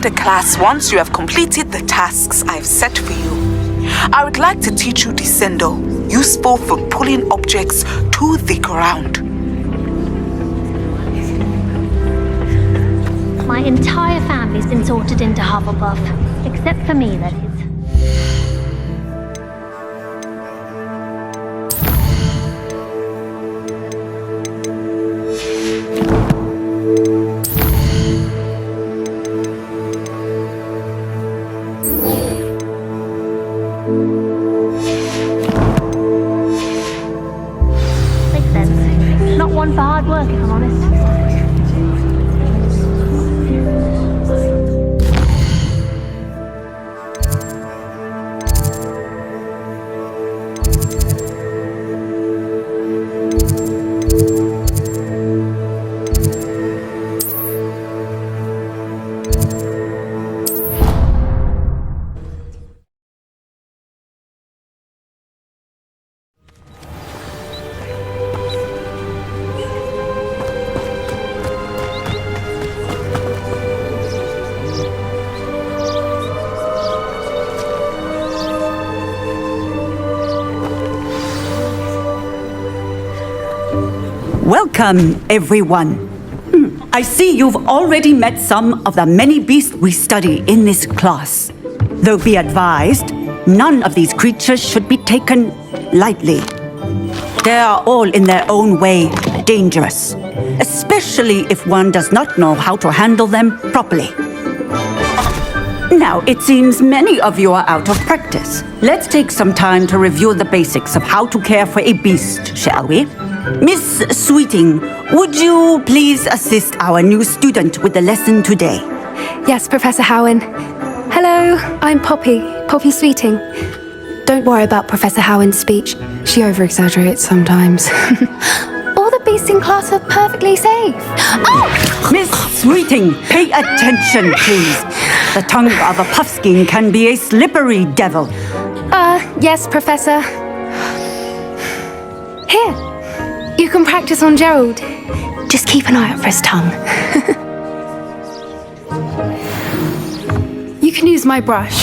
enter class once you have completed the tasks I've set for you. I would like to teach you descendo, useful for pulling objects to the ground. My entire family's been sorted into Hufflepuff, except for me, that is. Makes sense. Not one for hard work, if I'm honest. Welcome, everyone. I see you've already met some of the many beasts we study in this class. Though be advised, none of these creatures should be taken lightly. They are all in their own way dangerous, especially if one does not know how to handle them properly. Now, it seems many of you are out of practice. Let's take some time to review the basics of how to care for a beast, shall we? Miss Sweeting, would you please assist our new student with the lesson today? Yes, Professor Howin. Hello, I'm Poppy Sweeting. Don't worry about Professor Howin's speech. She over-exaggerates sometimes. All the beasts in class are perfectly safe. Oh! Miss Sweeting, pay attention, please. The tongue of a puffskein can be a slippery devil. Yes, Professor. Here, you can practice on Gerald. Just keep an eye out for his tongue. You can use my brush.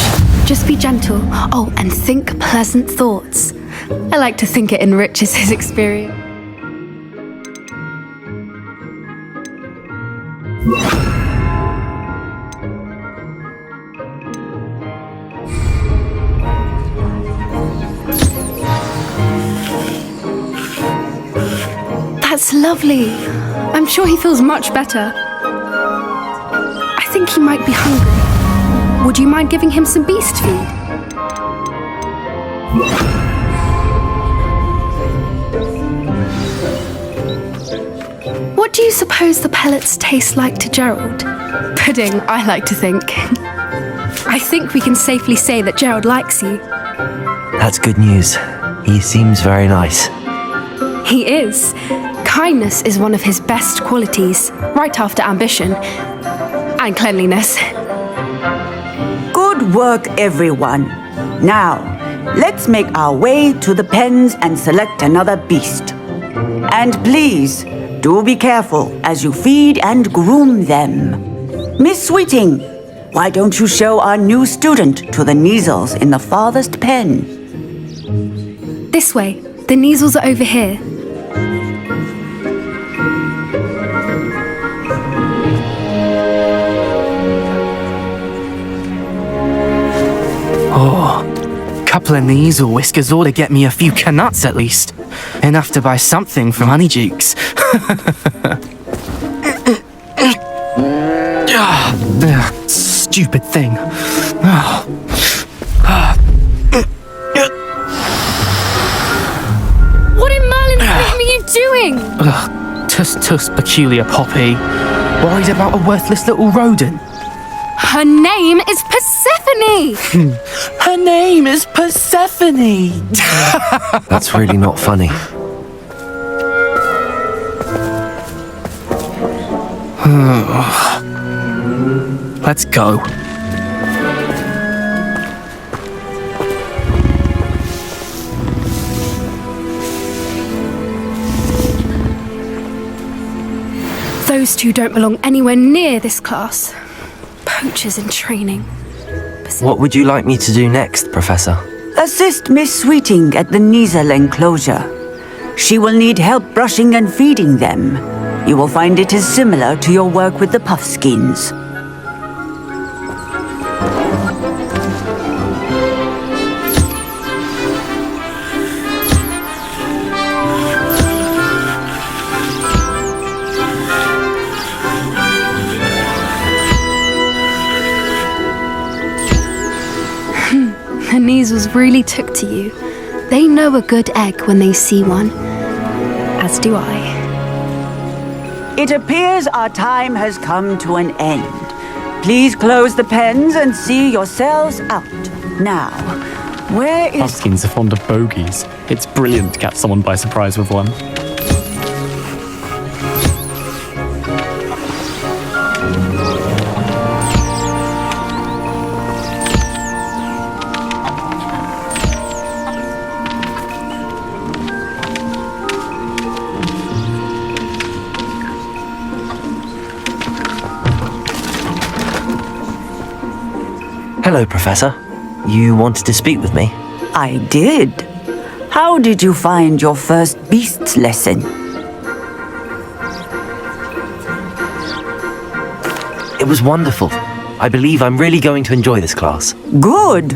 Just be gentle. Oh, and think pleasant thoughts. I like to think it enriches his experience. That's lovely. I'm sure he feels much better. I think he might be hungry. Would you mind giving him some beast food? What do you suppose the pellets taste like to Gerald? Pudding, I like to think. I think we can safely say that Gerald likes you. That's good news. He seems very nice. He is. Kindness is one of his best qualities, right after ambition and cleanliness. Good work, everyone. Now, let's make our way to the pens and select another beast. And please, do be careful as you feed and groom them. Miss Sweeting, why don't you show our new student to the Neasels in the farthest pen? This way. The Neasels are over here. Couple of Neasel whiskers ought to get me a few canuts at least. Enough to buy something from Honeydukes. Stupid thing. What in Merlin's name are you doing? Tuss, peculiar Poppy. Worried about a worthless little rodent. Her name is Persephone! Her name is Persephone! That's really not funny. Let's go. Those two don't belong anywhere near this class. poachers in training. What would you like me to do next, Professor? Assist Miss Sweeting at the Nizel enclosure. She will need help brushing and feeding them. You will find it is similar to your work with the puffskins. The Niezels really took to you. They know a good egg when they see one. As do I. It appears our time has come to an end. Please close the pens and see yourselves out. Now, where is... Puffskins are fond of bogies. It's brilliant to catch someone by surprise with one. Hello, Professor. You wanted to speak with me? I did. How did you find your first beasts lesson? It was wonderful. I believe I'm really going to enjoy this class. Good.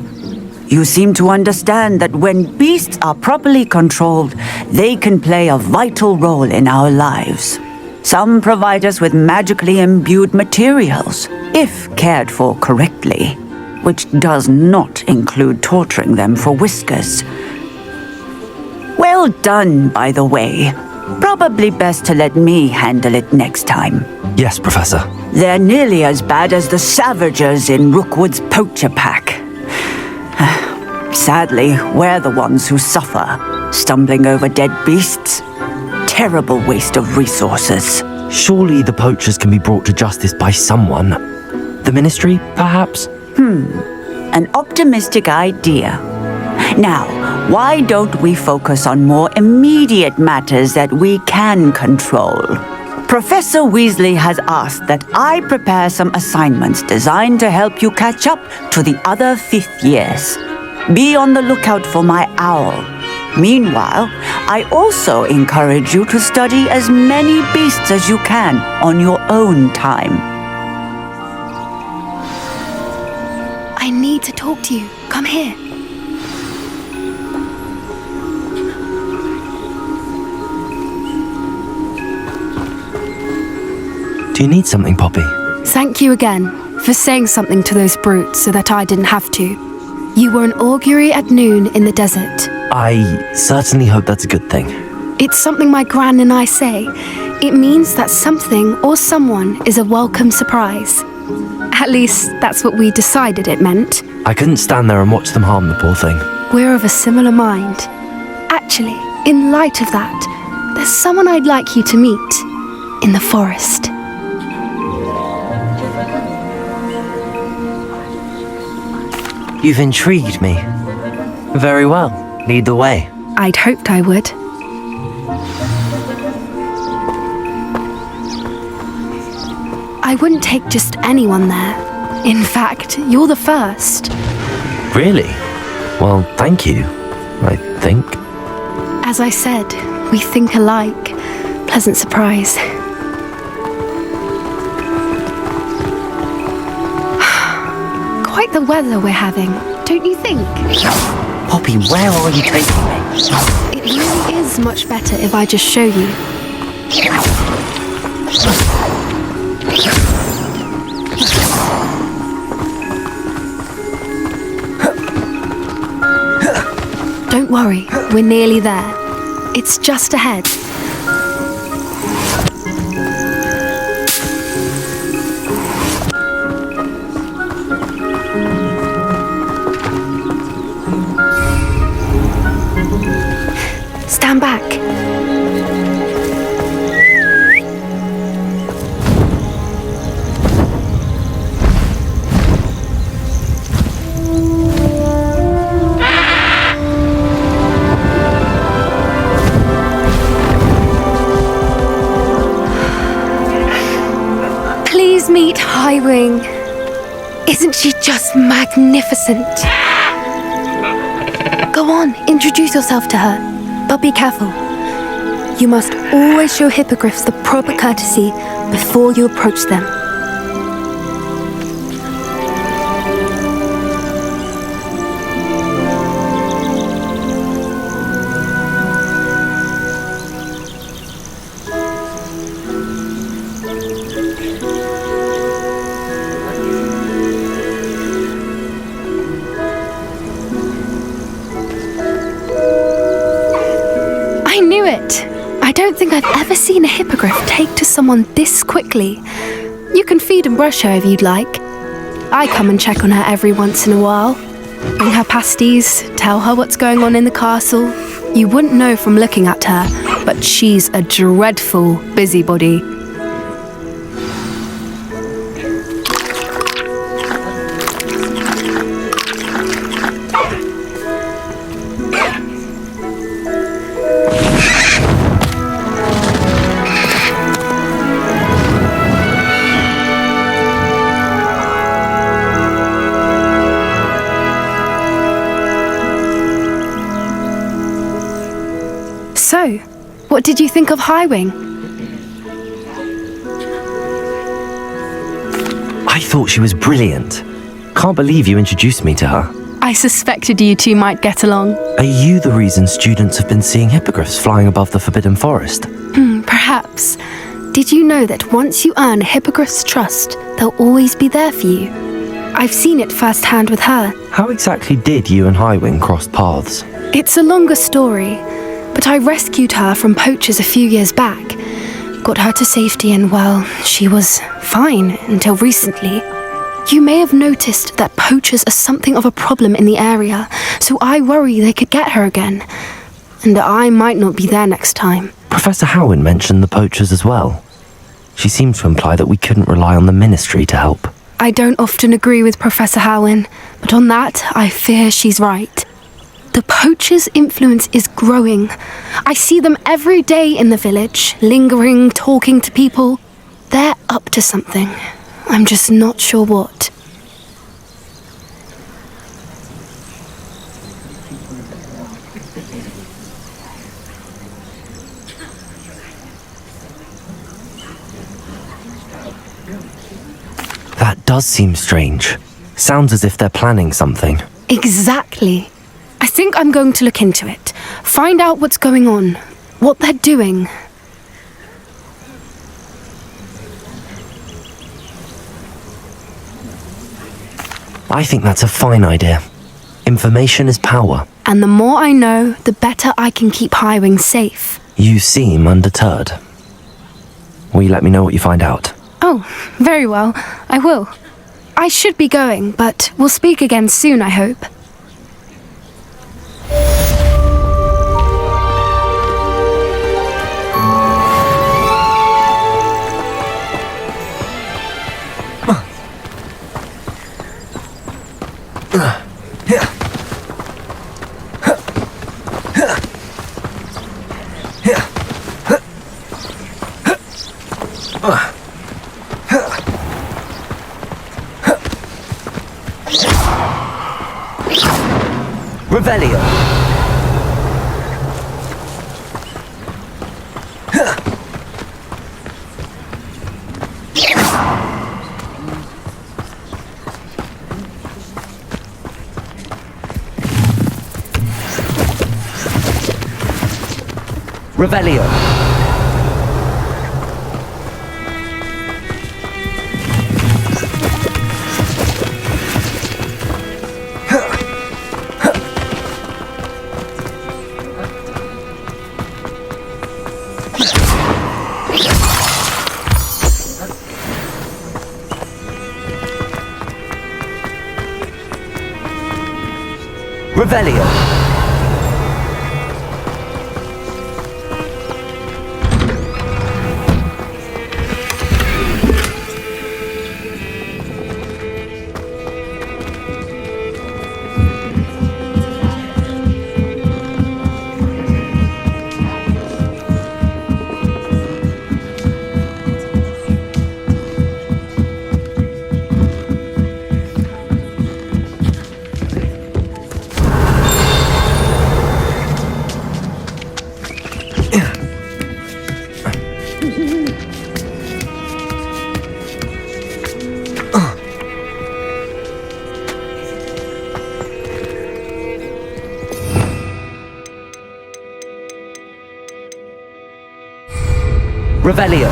You seem to understand that when beasts are properly controlled, they can play a vital role in our lives. Some provide us with magically imbued materials, if cared for correctly, which does not include torturing them for whiskers. Well done, by the way. Probably best to let me handle it next time. Yes, Professor. They're nearly as bad as the Savagers in Rookwood's poacher pack. Sadly, we're the ones who suffer, stumbling over dead beasts. Terrible waste of resources. Surely the poachers can be brought to justice by someone. The Ministry, perhaps? An optimistic idea. Now, why don't we focus on more immediate matters that we can control? Professor Weasley has asked that I prepare some assignments designed to help you catch up to the other fifth years. Be on the lookout for my owl. Meanwhile, I also encourage you to study as many beasts as you can on your own time. I need to talk to you. Come here. Do you need something, Poppy? Thank you again for saying something to those brutes so that I didn't have to. You were an augury at noon in the desert. I certainly hope that's a good thing. It's something my gran and I say. It means that something or someone is a welcome surprise. At least, that's what we decided it meant. I couldn't stand there and watch them harm the poor thing. We're of a similar mind. Actually, in light of that, there's someone I'd like you to meet. In the forest. You've intrigued me. Very well. Lead the way. I'd hoped I would. I wouldn't take just anyone there. In fact, you're the first. Really? Well, thank you, I think. As I said, we think alike. Pleasant surprise. Quite the weather we're having, don't you think? Poppy, where are you taking me? It really is much better if I just show you. Don't worry, we're nearly there. It's just ahead. Stand back. Please meet Highwing. Isn't she just magnificent? Go on, introduce yourself to her. But be careful. You must always show hippogriffs the proper courtesy before you approach them. I knew it! I don't think I've ever seen a hippogriff take to someone this quickly. You can feed and brush her if you'd like. I come and check on her every once in a while. Bring her pasties, tell her what's going on in the castle. You wouldn't know from looking at her, but she's a dreadful busybody. So, what did you think of Highwing? I thought she was brilliant. Can't believe you introduced me to her. I suspected you two might get along. Are you the reason students have been seeing hippogriffs flying above the Forbidden Forest? Perhaps. Did you know that once you earn a hippogriff's trust, they'll always be there for you? I've seen it firsthand with her. How exactly did you and Highwing cross paths? It's a longer story, but I rescued her from poachers a few years back. Got her to safety and, well, she was fine until recently. You may have noticed that poachers are something of a problem in the area, so I worry they could get her again. And I might not be there next time. Professor Howin mentioned the poachers as well. She seemed to imply that we couldn't rely on the ministry to help. I don't often agree with Professor Howin, but on that, I fear she's right. The poachers' influence is growing. I see them every day in the village, lingering, talking to people. They're up to something. I'm just not sure what. That does seem strange. Sounds as if they're planning something. Exactly. I think I'm going to look into it. Find out what's going on. What they're doing. I think that's a fine idea. Information is power. And the more I know, the better I can keep Highwing safe. You seem undeterred. Will you let me know what you find out? Oh, very well. I will. I should be going, but we'll speak again soon, I hope. Revelio. Revelio. Revelio. Revelio.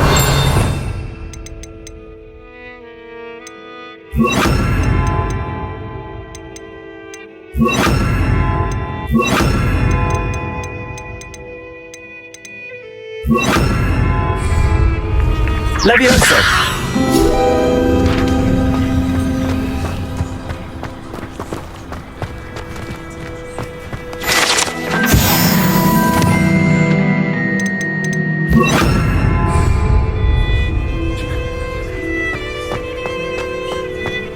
Levioso.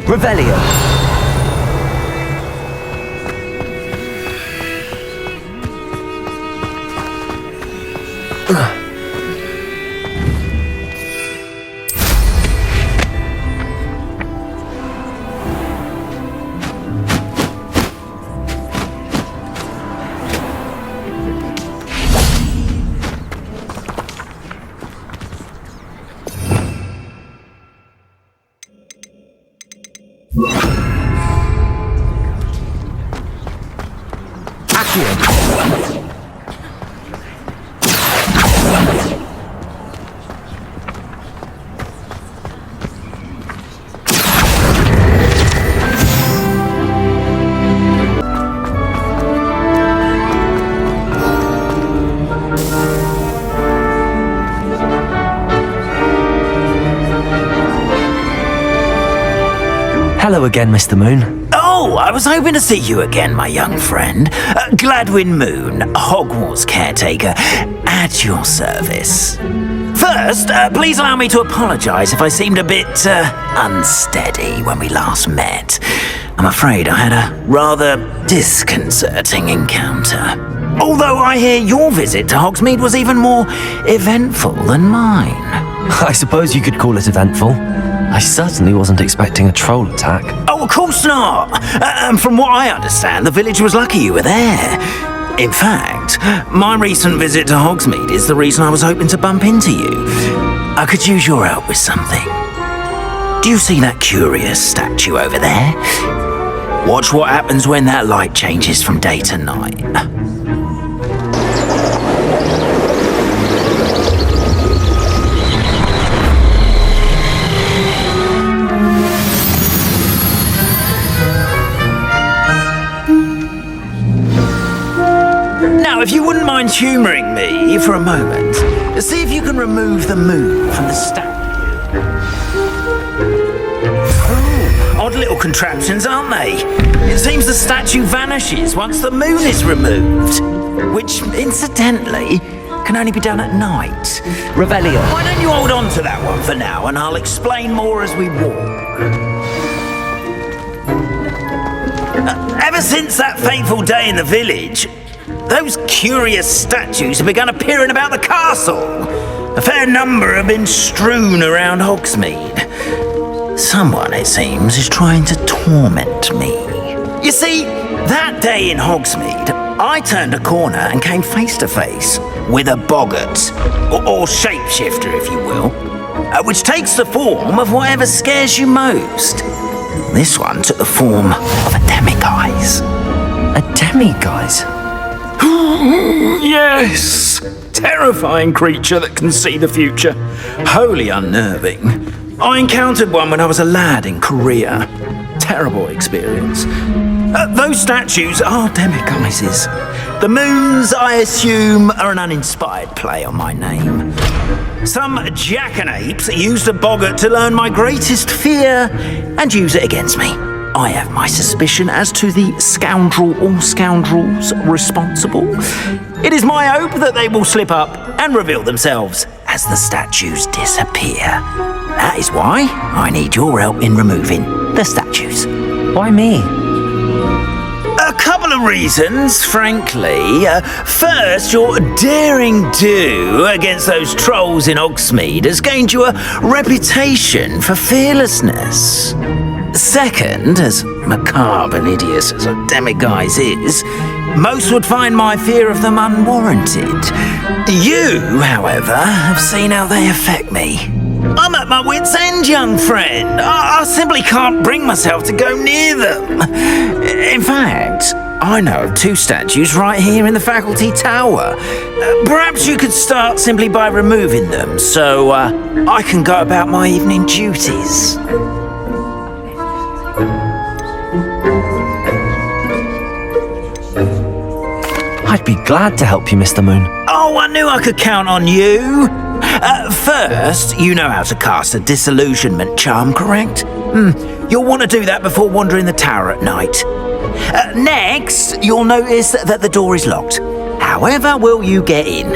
Revelio. Hello again, Mr. Moon. Oh, I was hoping to see you again, my young friend. Gladwin Moon, Hogwarts caretaker, at your service. First, please allow me to apologise if I seemed a bit unsteady when we last met. I'm afraid I had a rather disconcerting encounter. Although I hear your visit to Hogsmeade was even more eventful than mine. I suppose you could call it eventful. I certainly wasn't expecting a troll attack. Oh, of course not! From what I understand, the village was lucky you were there. In fact, my recent visit to Hogsmeade is the reason I was hoping to bump into you. I could use your help with something. Do you see that curious statue over there? Watch what happens when that light changes from day to night. Now, if you wouldn't mind humouring me for a moment, see if you can remove the moon from the statue. Oh, odd little contraptions, aren't they? It seems the statue vanishes once the moon is removed, which, incidentally, can only be done at night. Revelio. Why don't you hold on to that one for now, and I'll explain more as we walk. Ever since that fateful day in the village, those curious statues have begun appearing about the castle. A fair number have been strewn around Hogsmeade. Someone, it seems, is trying to torment me. You see, that day in Hogsmeade, I turned a corner and came face to face with a boggart, or shapeshifter, if you will, which takes the form of whatever scares you most. This one took the form of a demiguise. A demiguise? Yes! Terrifying creature that can see the future. Wholly unnerving. I encountered one when I was a lad in Korea. Terrible experience. Those statues are demiguises. The moons, I assume, are an uninspired play on my name. Some jackanapes used a boggart to learn my greatest fear and use it against me. I have my suspicion as to the scoundrel or scoundrels responsible. It is my hope that they will slip up and reveal themselves as the statues disappear. That is why I need your help in removing the statues. Why me? A couple of reasons, frankly. First, your daring do against those trolls in Hogsmeade has gained you a reputation for fearlessness. Second, as macabre and hideous as a demiguise is, most would find my fear of them unwarranted. You, however, have seen how they affect me. I'm at my wit's end, young friend. I simply can't bring myself to go near them. In fact, I know of 2 statues right here in the faculty tower. Perhaps you could start simply by removing them so I can go about my evening duties. I'd be glad to help you, Mr. Moon. Oh, I knew I could count on you. First, you know how to cast a disillusionment charm, correct? You'll want to do that before wandering the tower at night. Next, you'll notice that the door is locked. However will you get in?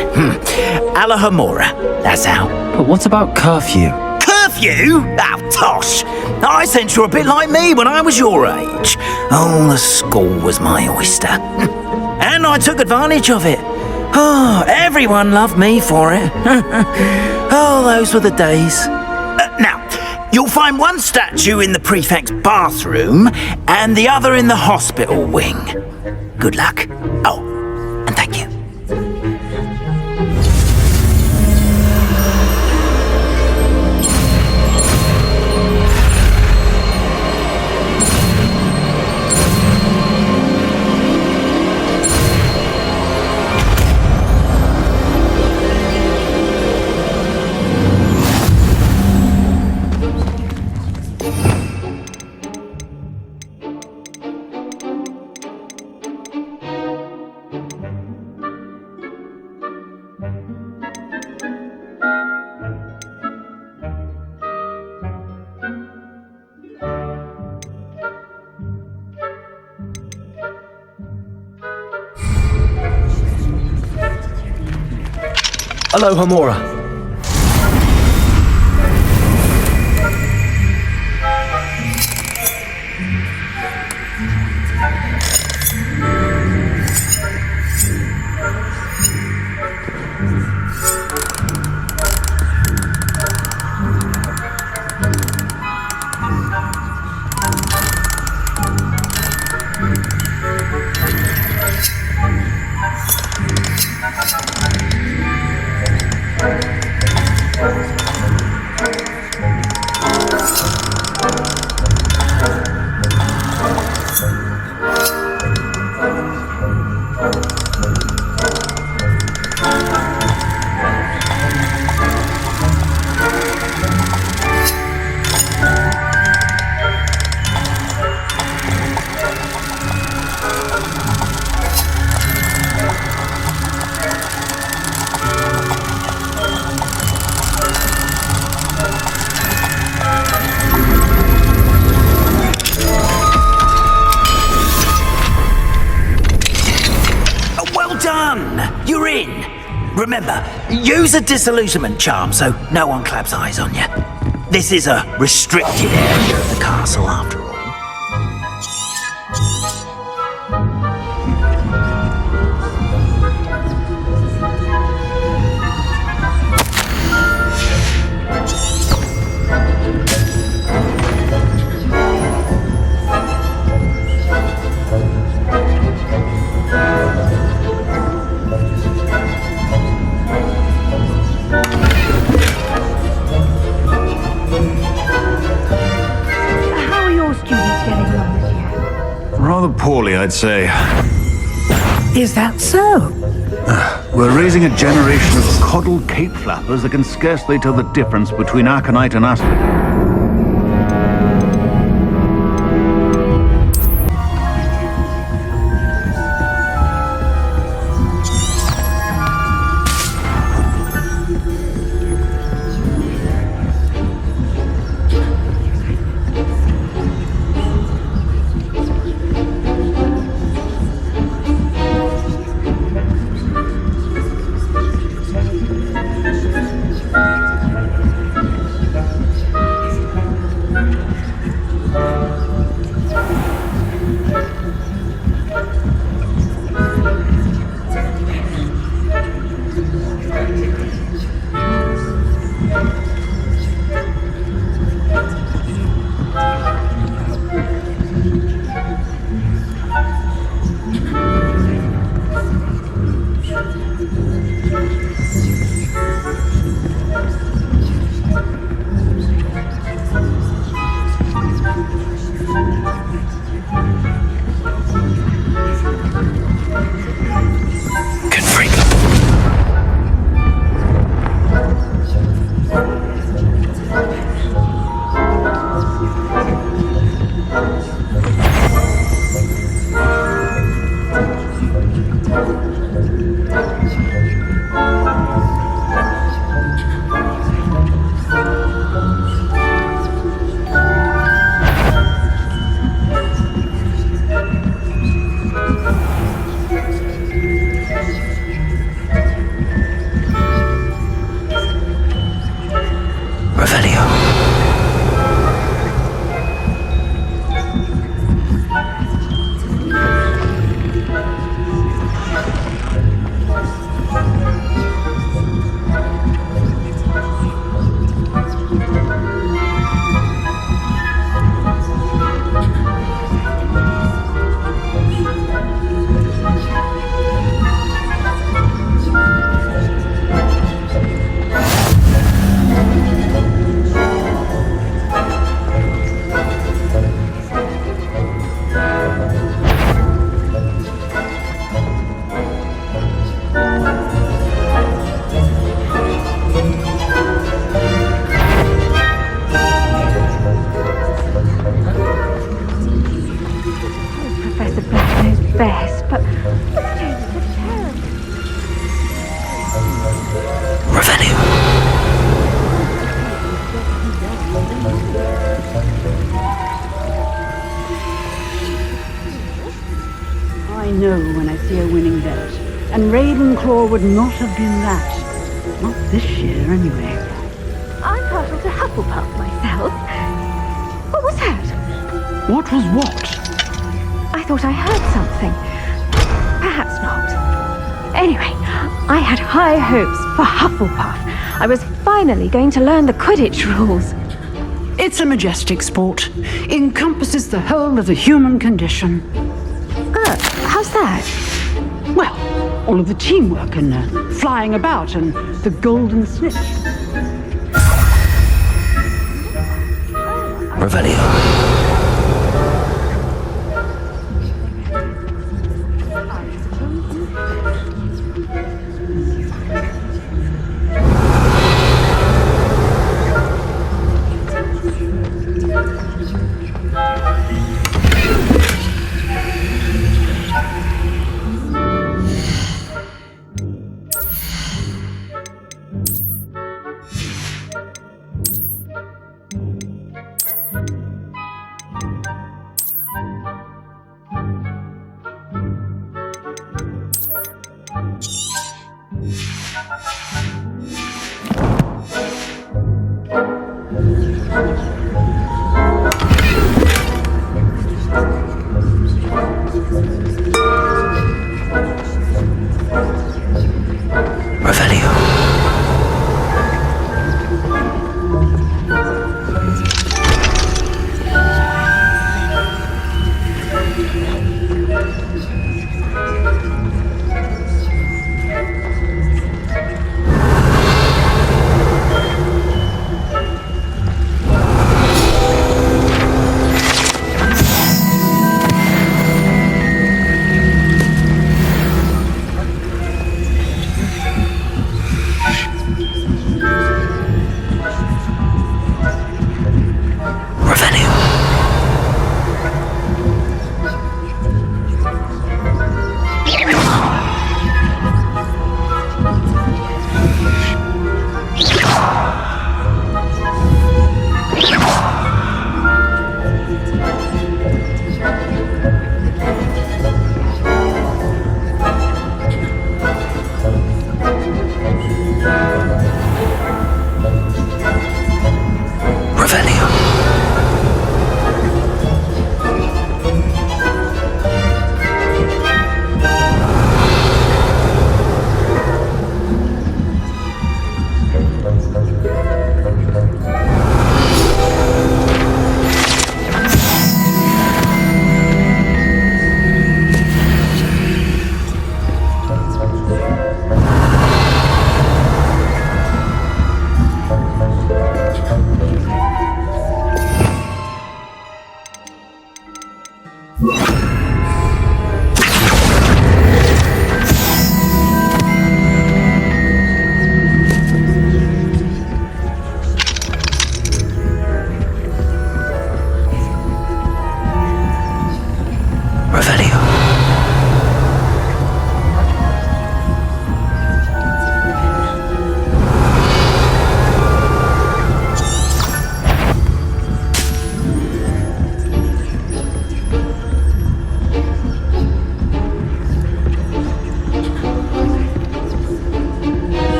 Alahomora, that's how. But what about curfew? Curfew? Oh, tosh. I sense you're a bit like me when I was your age. Oh, the school was my oyster. And I took advantage of it. Oh, everyone loved me for it. Oh, those were the days. Now, you'll find one statue in the prefect's bathroom and the other in the hospital wing. Good luck. Oh, and thank you. Hello, Homora. You're in. Remember, use a disillusionment charm so no one claps eyes on you. This is a restricted area of the castle, after all. Rather poorly, I'd say. Is that so? We're raising a generation of coddled cape flappers that can scarcely tell the difference between aconite and aspirin. Professor Fletcher knows best, but... Revelio. I know when I see a winning bet, and Ravenclaw would not have been that. Not this year, anyway. I'm partial to Hufflepuff myself. What was that? What was what? I thought I heard something. Perhaps not. Anyway, I had high hopes for Hufflepuff. I was finally going to learn the Quidditch rules. It's a majestic sport. Encompasses the whole of the human condition. How's that? Well, all of the teamwork and flying about and the golden snitch. Revelio.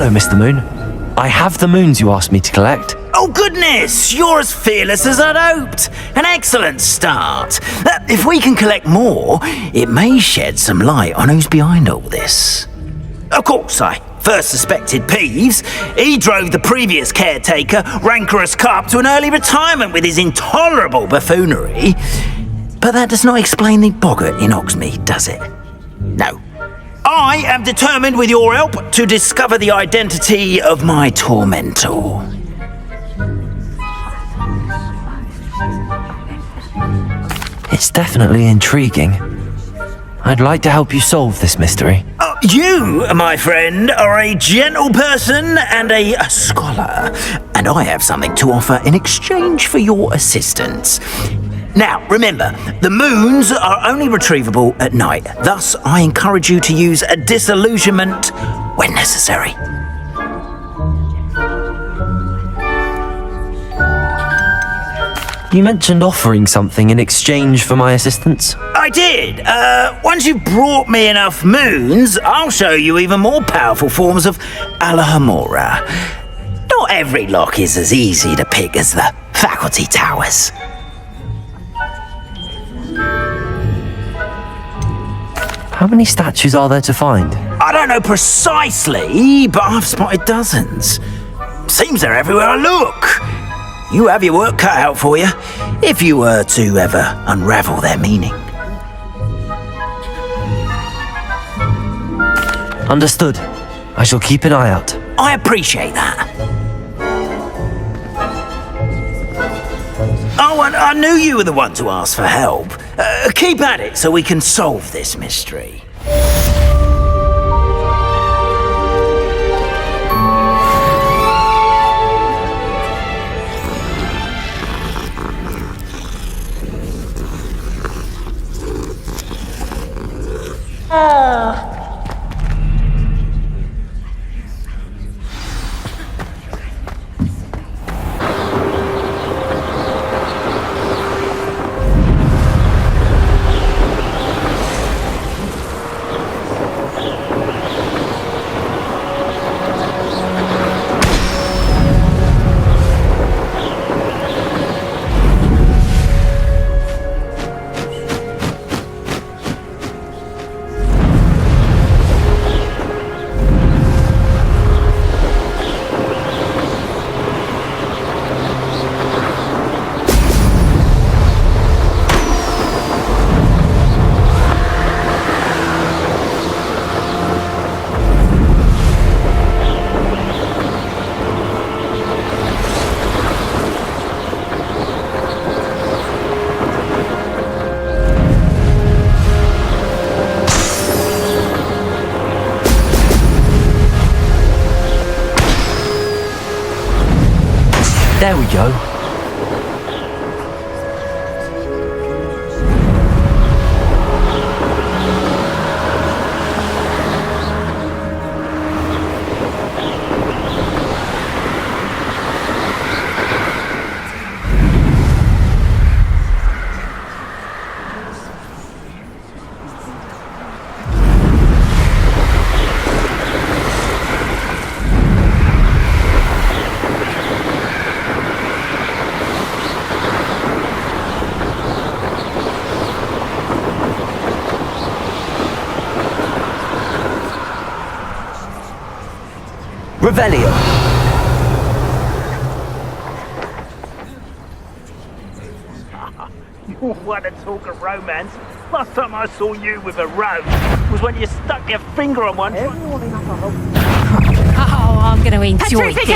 Hello, Mr. Moon. I have the moons you asked me to collect. Oh goodness, you're as fearless as I'd hoped. An excellent start. If we can collect more, it may shed some light on who's behind all this. Of course, I first suspected Peeves. He drove the previous caretaker, rancorous carp, to an early retirement with his intolerable buffoonery. But that does not explain the boggart in Hogsmeade, does it? No. I am determined, with your help, to discover the identity of my tormentor. It's definitely intriguing. I'd like to help you solve this mystery. You, my friend, are a gentle person and a scholar, and I have something to offer in exchange for your assistance. Now, remember, the moons are only retrievable at night. Thus, I encourage you to use a disillusionment when necessary. You mentioned offering something in exchange for my assistance? I did. Once you've brought me enough moons, I'll show you even more powerful forms of Alohomora. Not every lock is as easy to pick as the faculty towers. How many statues are there to find? I don't know precisely, but I've spotted dozens. Seems they're everywhere I look. You have your work cut out for you, if you were to ever unravel their meaning. Understood. I shall keep an eye out. I appreciate that. Oh, and I knew you were the one to ask for help. Keep at it so we can solve this mystery. There we go. Revelio. What a talk of romance. Last time I saw you with a rose was when you stuck your finger on one. Oh, I'm going to enjoy this.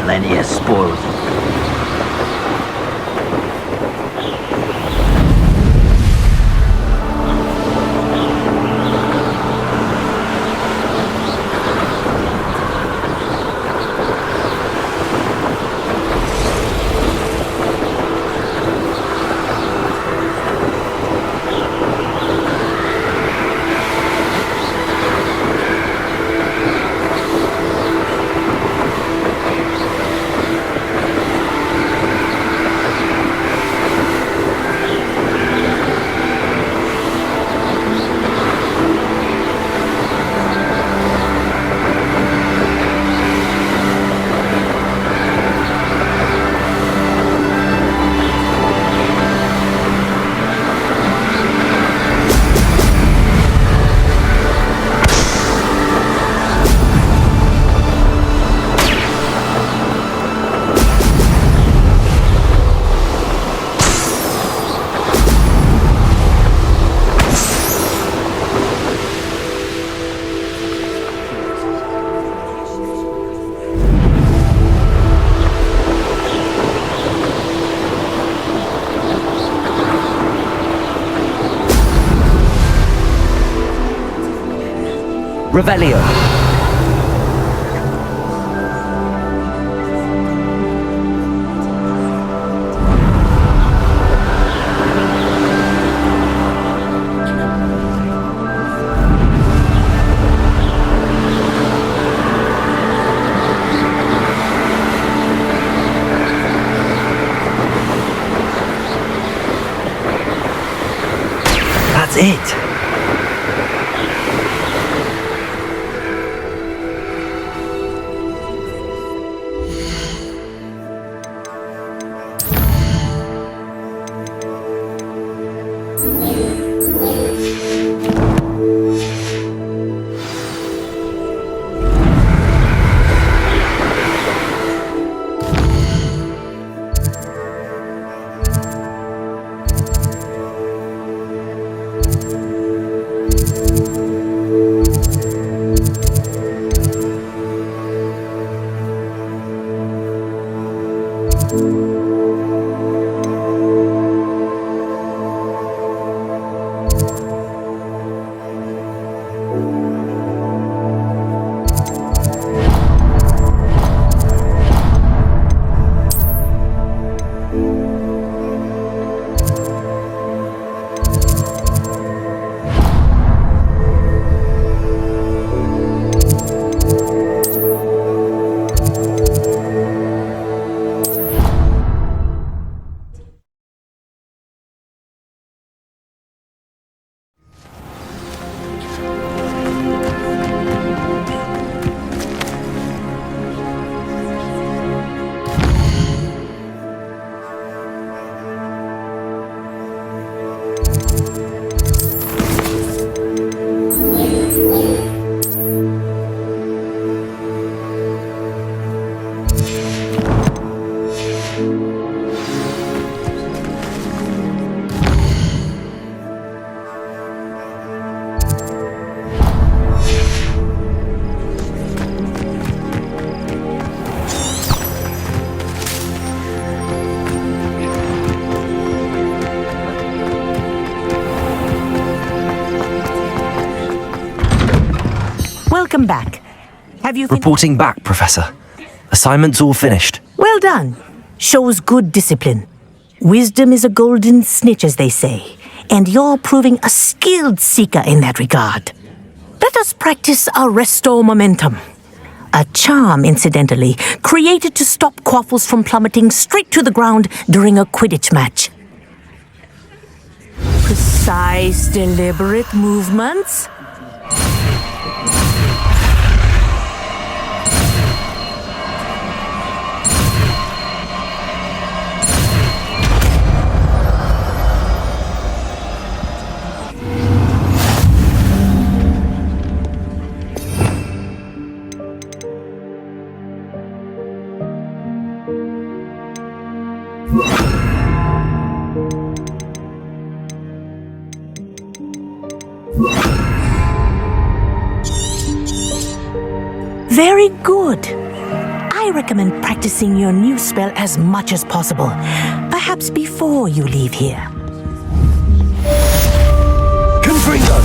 Plenty of spoils. Revelio. That's it. Welcome back. Have you... Reporting back, Professor. Assignment's all finished. Well done. Shows good discipline. Wisdom is a golden snitch, as they say, and you're proving a skilled seeker in that regard. Let us practice our restore momentum. A charm, incidentally, created to stop quaffles from plummeting straight to the ground during a Quidditch match. Precise, deliberate movements. Very good. I recommend practicing your new spell as much as possible, perhaps before you leave here. Confringo!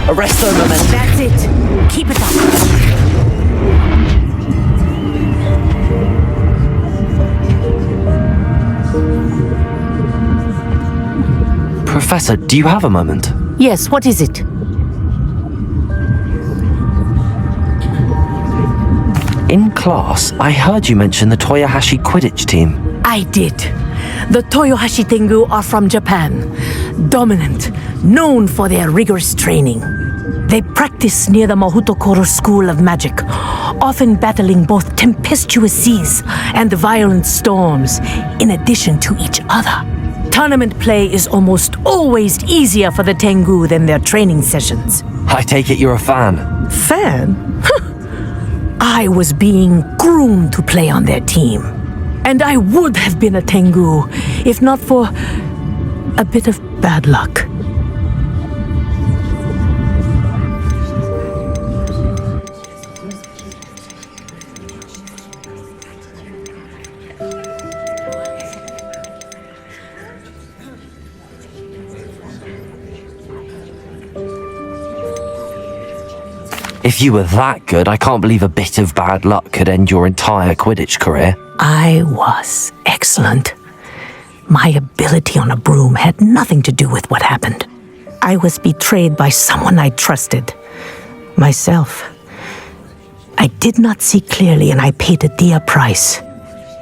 Arresto momentum. That's it. Keep it up. Professor, do you have a moment? Yes, what is it? In class, I heard you mention the Toyohashi Quidditch team. I did. The Toyohashi Tengu are from Japan. Dominant, known for their rigorous training. They practice near the Mahutokoro School of Magic, often battling both tempestuous seas and violent storms, in addition to each other. Tournament play is almost always easier for the Tengu than their training sessions. I take it you're a fan. Fan? I was being groomed to play on their team. And I would have been a Tengu if not for a bit of bad luck. If you were that good, I can't believe a bit of bad luck could end your entire Quidditch career. I was excellent. My ability on a broom had nothing to do with what happened. I was betrayed by someone I trusted. Myself. I did not see clearly, and I paid a dear price.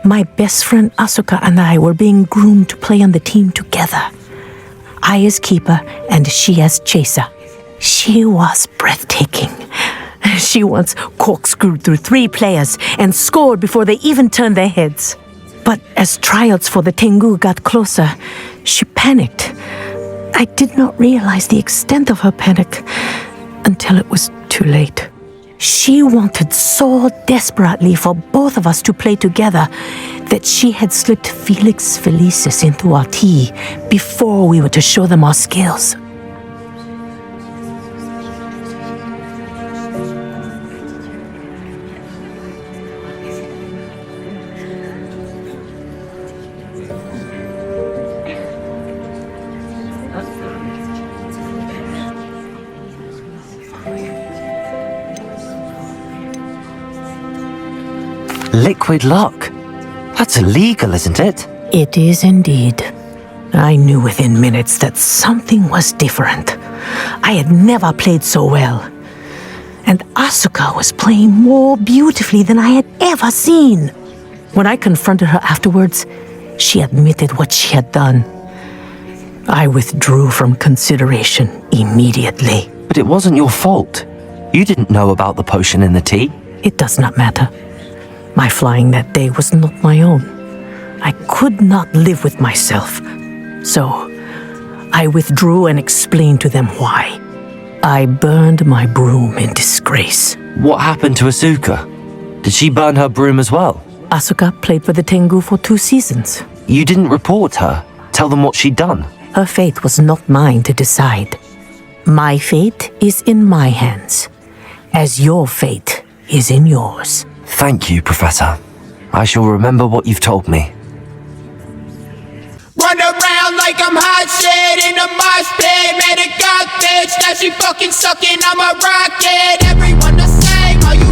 My best friend Asuka and I were being groomed to play on the team together. I as keeper and she as chaser. She was breathtaking. She once corkscrewed through 3 players and scored before they even turned their heads. But as tryouts for the Tengu got closer, she panicked. I did not realize the extent of her panic until it was too late. She wanted so desperately for both of us to play together that she had slipped Felix Felicis into our tea before we were to show them our skills. Liquid luck? That's illegal, isn't it? It is indeed. I knew within minutes that something was different. I had never played so well. And Asuka was playing more beautifully than I had ever seen. When I confronted her afterwards, she admitted what she had done. I withdrew from consideration immediately. But it wasn't your fault. You didn't know about the potion in the tea. It does not matter. My flying that day was not my own. I could not live with myself. So, I withdrew and explained to them why. I burned my broom in disgrace. What happened to Asuka? Did she burn her broom as well? Asuka played for the Tengu for 2 seasons. You didn't report her? Tell them what she'd done? Her fate was not mine to decide. My fate is in my hands, as your fate is in yours. Thank you, Professor. I shall remember what you've told me. Run around like I'm hot shit in a mosh pit. Made a god bitch, now she fucking sucking on my rocket. Everyone the same, are you